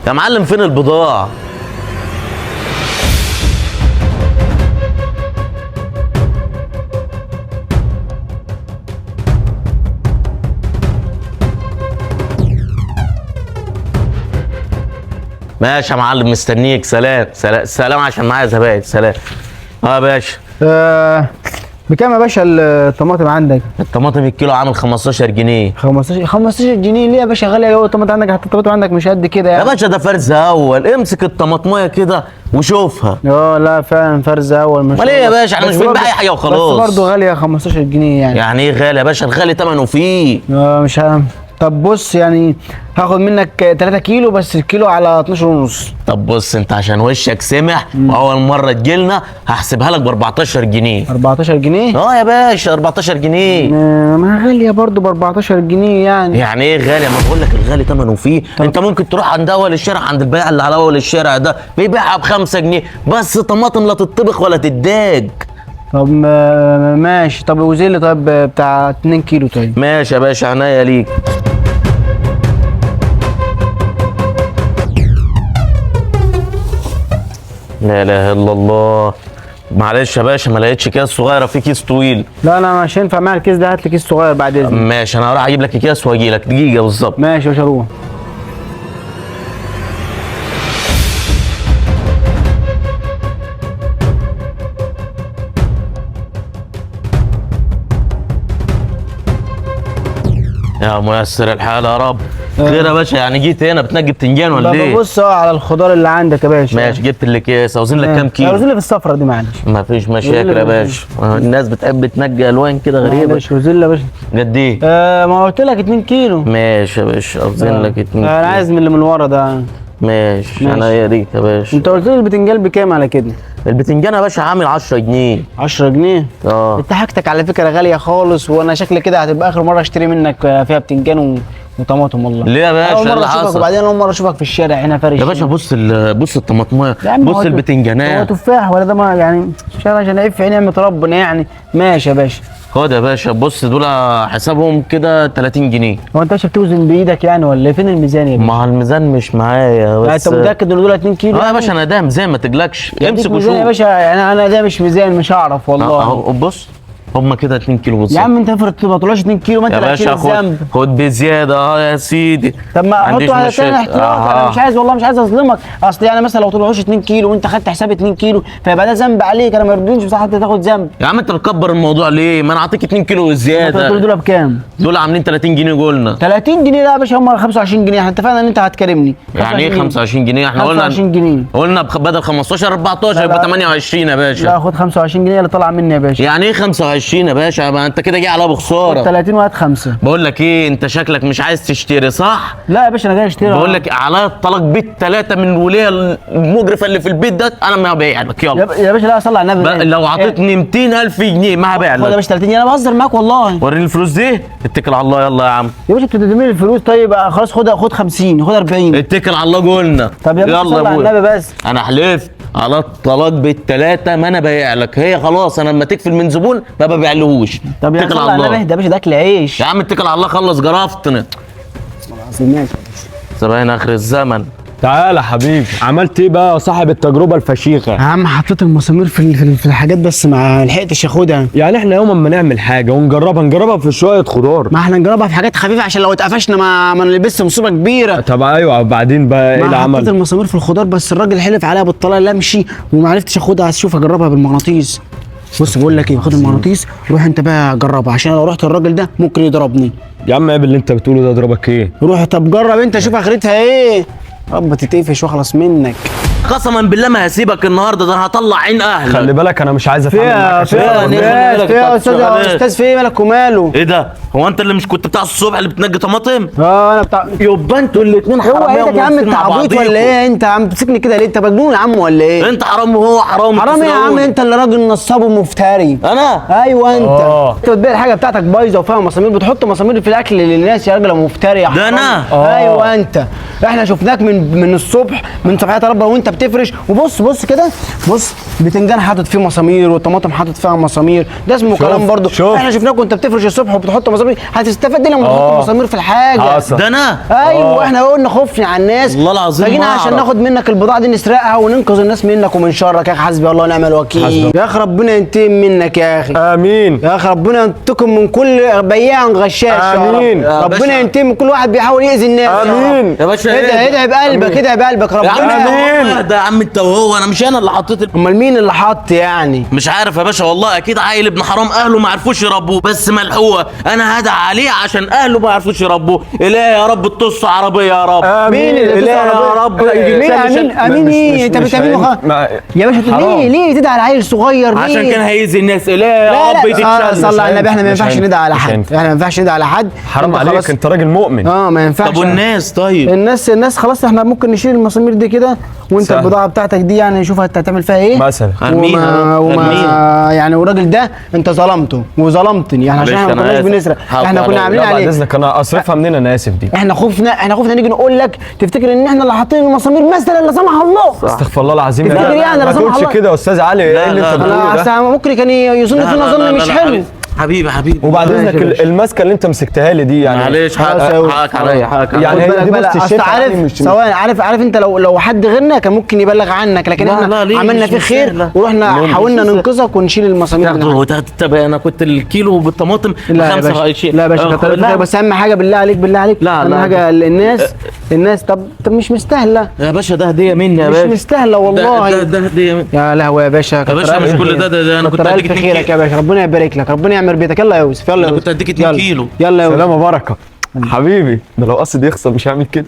يا معلم فين البضاعة؟ ماشي يا معلم مستنيك. سلام سلام سلام عشان معايا زباين. سلام. يا باشا. بكام يا باشا الطماطم عندك؟ الطماطم الكيلو عامل 15 جنيه. 15 جنيه ليه يا باشا؟ غالية قوي الطماطم عندك، حتى الطماطم عندك مش قد كده يا يعني. باشا ده فرز اول، امسك الطماطمايه كده وشوفها. لا فعلا فرز اول. مش امال ايه يا باشا؟ احنا مش بنبيع اي حاجه وخلاص. بس برضه غالية 15 جنيه يعني. يعني ايه غالي يا باشا؟ الغالي ثمنه فيه. مش هم. طب بص يعني هاخد منك 3 كيلو، بس الكيلو على 12 ونص. طب بص انت عشان وشك سمح واول مره تجيلنا هحسبها لك ب 14 جنيه. 14 جنيه؟ يا باشا 14 جنيه. ما غالية برضه ب 14 جنيه يعني. يعني ايه غالي؟ ما بقول لك الغالي ثمنه فيه. انت ممكن تروح عند اول الشارع، عند البائع اللي على اول الشارع ده بيبيعها ب5 جنيه بس طماطم لا تطبخ ولا تداج. طب ماشي. طب وزي لي طيب بتاع 2 كيلو طيب. ماشي يا باشا عناية ليك. لا اله الا الله. معلش يا باشا ما لقيتش كيس صغيره، في كيس طويل. لا مش هينفع معايا الكيس ده، هات لي كيس صغير بعد اذنك. ماشي انا هروح اجيب لك اكياس واجي لك دقيقه بالظبط. ماشي يا باشا روح. يا ميسر الحال يا رب. خير يا باشا؟ يعني جيت هنا بتنجي بتنجان ولا ايه؟ ببص على الخضار اللي عندك يا باشا. ماشي جبت لك كيس. عاوزين لك كام كيلو؟ عاوزين لي في الصفرة دي معلش. مفيش مشاكل يا باشا. الناس بتحب تنجي الوان كده غريبه. ماشي عاوزين لي يا باشا. قد ايه؟ ما قلت لك 2 كيلو. ماشي يا باشا عاوزين لك 2 كيلو. انا عايز من اللي من ورا ده. ماشي عناية ليك يا باشا. انت قلت لي البتنجان بكام على كده؟ البتنجان يا باشا عامل 10 جنيه. 10 جنيه؟ انت حاجتك على فكره غاليه خالص، وانا شكلي كده هتبقى اخر مره اشتري منك فيها بتنجان وطماطم والله. ليه يا باشا؟ اول مره اللي اشوفك حصل؟ وبعدين اول مره اشوفك في الشارع هنا فارش يا باشا بص الطماطمايه، بص هو البتنجانات. هو تفاح ولا ده؟ ما يعني مش عشان عيب في نعمه ربنا يعني. ماشي يا باشا. خد يا باشا بص دول حسابهم كده 30 جنيه. هو انت مش بتوزن بايدك يعني ولا فين الميزان يا باشا؟ ما الميزان مش معايا بس. انت متاكد ان دول 2 كيلو؟ يا باشا انا ده ميزان ما تقلقش. امسك ميزان وشوف يا باشا. يعني انا ده مش ميزان مش هعرف والله. اهو بص هم كده 2 كيلو بالظبط. يا عم انت افرض ما طلعوش 2 كيلو ما انت يا اللي باشا هتشيل الذنب. خد بزياده يا سيدي. طب ما عنديش احطه على مشاكل. تاني احتياط. انا مش عايز والله مش عايز اظلمك. اصل يعني مثلا لو طلعوش 2 كيلو وانت خدت حساب 2 كيلو فيبقى ده ذنب عليك. انا ما يرضينيش بصراحه انت تاخد ذنب. يا عم انت بتكبر الموضوع ليه؟ ما انا اعطيك 2 كيلو زياده. دول بكام؟ دول عاملين 30 جنيه قلنا. 30 جنيه؟ لا يا باشا هم 25 جنيه. احنا اتفقنا ان انت هتكرمني. يعني ايه 25 جنيه؟ احنا قلنا 25 جنيه. قلنا بدل 15 14 يبقى 28 يا باشا. لا خد 25 جنيه اللي طالعه مني يا باشا. يعني ايه 25 يا باشا؟ ما انت كده جاي على بخساره. 30 وهات 5. بقول لك ايه، انت شكلك مش عايز تشتري صح؟ لا يا باشا انا جاي اشتري. بقول لك على الطلاق بيت 3 من الوليه المجرفه اللي في البيت ده انا ما هبيع لك. يلا يا باشا لا صلي على النبي. لو عطيتني 200,000 جنيه ما هبيع خد يا لك. باشا 30 جنيه. انا بهزر معاك والله. وريني الفلوس دي. اتكل على الله يلا يا عم. يا باشا انت بتديني الفلوس. طيب خلاص خد 50 خد 40. اتكل على الله قلنا. طب يا باشا صلي على النبي بس. انا حلفت على الطلاق بالثلاثه ما انا بايع لك. هي خلاص انا لما تكفل من زبون ما ببيعلهوش. طب يا اتكل صلي على على الله. النبي. ده يا باشا ده اكل عيش. يا عم اتكل على الله خلص جرافتنا. ماشي. زباين اخر الزمن. تعالى حبيبي، عملت ايه بقى يا صاحب التجربه الفشيخه؟ يا عم حطيت المسامير في الحاجات بس ما لحقتش اخدها. يعني احنا يوم ما نعمل حاجه ونجربها في شويه خضار. ما احنا نجربها في حاجات خفيفه عشان لو اتقفشنا ما نلبسش مصيبه كبيره. طب ايوه بعدين بقى ايه اللي حطيت عمل؟ المسامير في الخضار بس الراجل حلف عليها بالطلاق لا امشي وما عرفتش اخدها. اشوف اجربها بالمغناطيس. بص بقول لك ايه، خد المغناطيس روح انت بقى جربها عشان لو رحت الراجل ده ممكن يضربني. يا عم عيب اللي انت بتقوله ده، اضربك ايه؟ روح طب جرب انت شوف اخرتها ايه. رب تتقفش واخلص منك. قسما بالله ما هسيبك النهارده، ده انا هطلع عين اهلك. خلي بالك انا مش عايز اتعامل معاك. فيها استاذ في ايه مالك وماله؟ ايه ده؟ هو انت اللي مش كنت بتاع الصبح اللي بتنجي طماطم؟ انا بتاع. يبقى انتوا الاثنين هو حراميه ايه يا عم؟ انت عبيط ولا ايه؟ انت عم تمسكني كده ليه؟ انت مجنون يا عم ولا ايه؟ انت حرام وهو حرام. حرام ايه يا عم؟ انت اللي راجل نصاب ومفتري. انا؟ ايوه انت بتبيع الحاجه بتاعتك بايظه وفيها مسامير، بتحط مسامير في الاكل للناس يا راجل مفتري يا حرام. ده انا؟ ايوه انت. احنا شفناك من الصبح من صباحيه ربنا وانت بتفرش. وبص بص كده، بص بتنجان حاطط فيه مسامير والطماطم حاطط فيها مسامير، ده اسمه شوف، كلام برضه. شوف. احنا شفناك وانت بتفرش الصبح وبتحط مسامير، هتستفاد لما تحط مسامير في الحاجه. حصل. ده انا ايوه احنا قلنا خفنا على الناس، والله العظيم فجينا ما عشان أعرف. ناخد منك البضاعه دي نسرقها وننقذ الناس منك ومن شرك يا اخي. حسبي الله ونعم الوكيل يا اخي، ربنا ينتقم منك يا اخي. امين. يا اخي ربنا ينتقم من كل بياع غشاش يا رب. آمين. يا ربنا باشا. ينتقم من كل واحد بيحاول يأذي الناس يا رب. آمين. يا باشا ادعي بقلبك، ادعي بقلبك يا عم ربنا. آمين. ده يا عم انت وهو، انا مش انا اللي حطيت امال مين اللي حط يعني؟ مش عارف يا باشا والله، اكيد عيل ابن حرام اهله ما عرفوش يربوه، بس ملحوقه انا هدعي عليه عشان اهله ما عرفوش يربوه. اله يا رب تطص عربيه يا رب. مين اللي لا يا رب؟ مين امين؟ امين ايه؟ انت بتعمله يا باشا؟ ليه تدعي على عيل صغير؟ عشان ليه؟ كان هيأذي الناس. اله يا لا رب لا يتشال. صلى على النبي، احنا ما مش ينفعش هينفع. ندعي على مش حد، هينفع. احنا ما ينفعش ندعي على حد. حرام انت عليك، خلاص. انت راجل مؤمن. ما ينفعش. طب والناس طيب؟ الناس خلاص، احنا ممكن نشيل المسامير دي كده، وانت سهل. البضاعه بتاعتك دي يعني نشوف انت هتعمل فيها ايه مثلا. ارميها ارميها. يعني والراجل ده انت ظلمته وظلمتني يعني، عشان معلش احنا ما أنا كناش آسف. بنسرق، حقك احنا كنا عليا. عاملين لا بعد عليه. اذنك انا اصرفها منين، انا اسف دي. احنا خفنا نيجي نقول لك تفتكر ان احنا اللي حاطين المسامير مثلا، لا سمح الله. استغفر الله العظيم. تفتكر لا، يعني لا ما سمح تقولش الله؟ كده يا استاذ علي. ايه اللي انت لا، بتقوله انا ده؟ أصل ممكن كان يظن لا، فينا لا، ظن لا، مش لا، حلو. حبيبي حبيبي. وبعد ماشي اذنك يا باشا. الماسكه اللي انت مسكتها لي دي يعني. معلش خلاص يا حقك عليا حقك يعني عليا. هي خد بالك دي بقى، بص اصل الشتا عارف يعني مش- ثواني، عارف انت لو حد غيرنا كان ممكن يبلغ عنك، لكن لا، احنا لا، ليه؟ عملنا مش فيه خير سهلة. ورحنا مش حاولنا سهلة. ننقذك ونشيل المسامير من عندك. طب انا كنت الكيلو بالطماطم لا يا 25. باشا، لا يا باشا كتر خيرك، بس اهم حاجه بالله عليك بالله عليك، لا، اهم لا. حاجه الناس طب مش مستاهله، يا باشا ده هديه مني يا مش باشا. مستاهله والله. ده هديه مني. يا لهوي يا باشا، يا باشا مش كل ده انا كنت كتر هديك الف 2 خيرك يا باشا، ربنا يبارك لك، ربنا يعمر بيتك. يلا يا يوسف، يلا يا انا يوسف. كنت هديك 2 يلا. كيلو. يلا يا يوسف. سلامة بركة حبيبي، ده لو قصد يخسر مش هعمل كده.